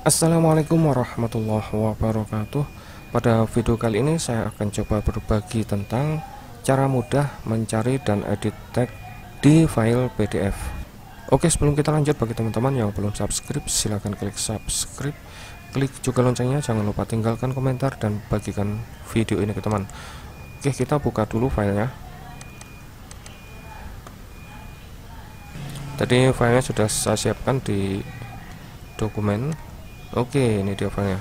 Assalamualaikum warahmatullahi wabarakatuh. Pada video kali ini saya akan coba berbagi tentang cara mudah mencari dan edit tag di file PDF. Oke, sebelum kita lanjut, bagi teman-teman yang belum subscribe, silahkan klik subscribe, klik juga loncengnya, jangan lupa tinggalkan komentar dan bagikan video ini ke teman. Oke, kita buka dulu filenya. Tadi filenya sudah saya siapkan di dokumen. Oke, ini dia filenya.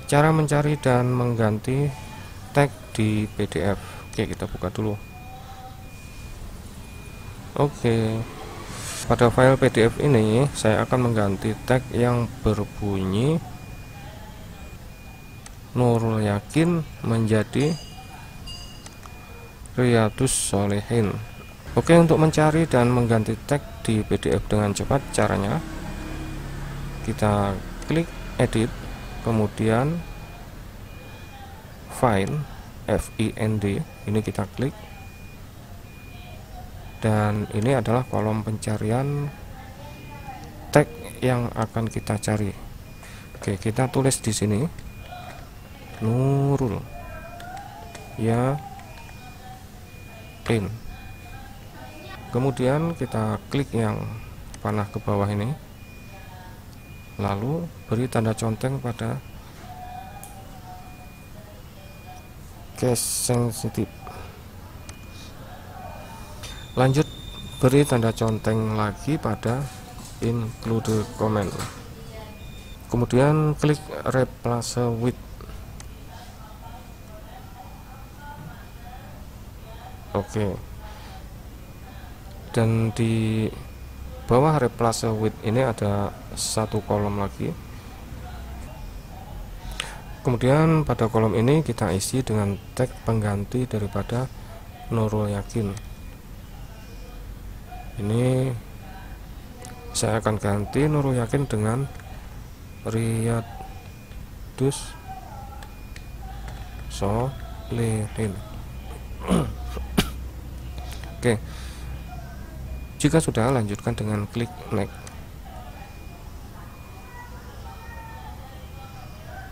Cara mencari dan mengganti tag di PDF. Oke, kita buka dulu. Oke, pada file PDF ini saya akan mengganti tag yang berbunyi Nurul Yakin menjadi Riyadus Sholihin. Oke, untuk mencari dan mengganti tag di PDF dengan cepat, caranya kita klik edit, kemudian find, find, ini kita klik, dan ini adalah kolom pencarian tag yang akan kita cari. Oke, kita tulis di sini Nurul Yakin, kemudian kita klik yang panah ke bawah ini, lalu beri tanda conteng pada case sensitive. Lanjut beri tanda conteng lagi pada include comment, kemudian klik replace with. Oke, dan di bawah replace with ini ada satu kolom lagi. Kemudian pada kolom ini kita isi dengan tag pengganti daripada Nurul Yakin. Ini saya akan ganti Nurul Yakin dengan Riyadus Sholihin. Oke, jika sudah, lanjutkan dengan klik next.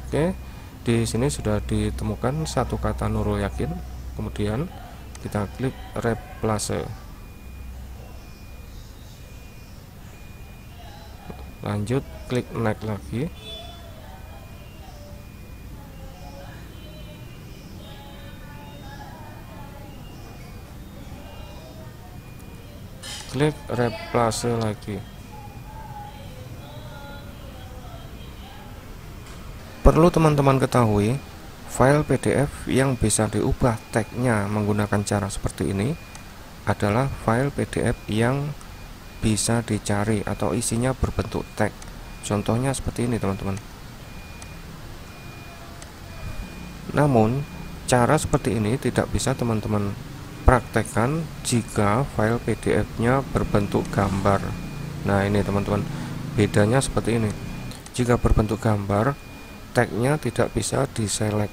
Oke, di sini sudah ditemukan satu kata Nurul Yakin, kemudian kita klik replace. Lanjut klik next lagi. Klik replace lagi. Perlu teman-teman ketahui, file PDF yang bisa diubah tagnya menggunakan cara seperti ini adalah file PDF yang bisa dicari atau isinya berbentuk tag. Contohnya seperti ini, teman-teman. Namun cara seperti ini tidak bisa teman-teman praktekkan jika file PDF-nya berbentuk gambar. Nah, ini teman-teman, bedanya seperti ini. Jika berbentuk gambar, tagnya tidak bisa diselect.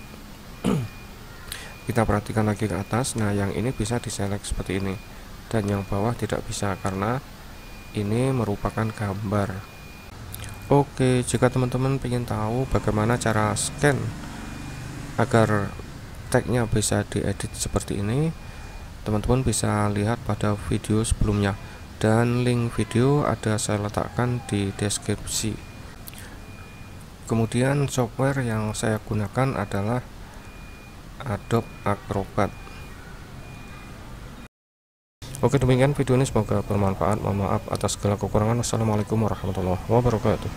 Kita perhatikan lagi ke atas. Nah, yang ini bisa diselect seperti ini, dan yang bawah tidak bisa karena ini merupakan gambar. Oke, jika teman-teman ingin tahu bagaimana cara scan agar tagnya bisa diedit seperti ini, teman-teman bisa lihat pada video sebelumnya, dan link video ada saya letakkan di deskripsi. Kemudian software yang saya gunakan adalah Adobe Acrobat. Oke, demikian video ini, semoga bermanfaat. Mohon maaf atas segala kekurangan. Wassalamualaikum warahmatullahi wabarakatuh.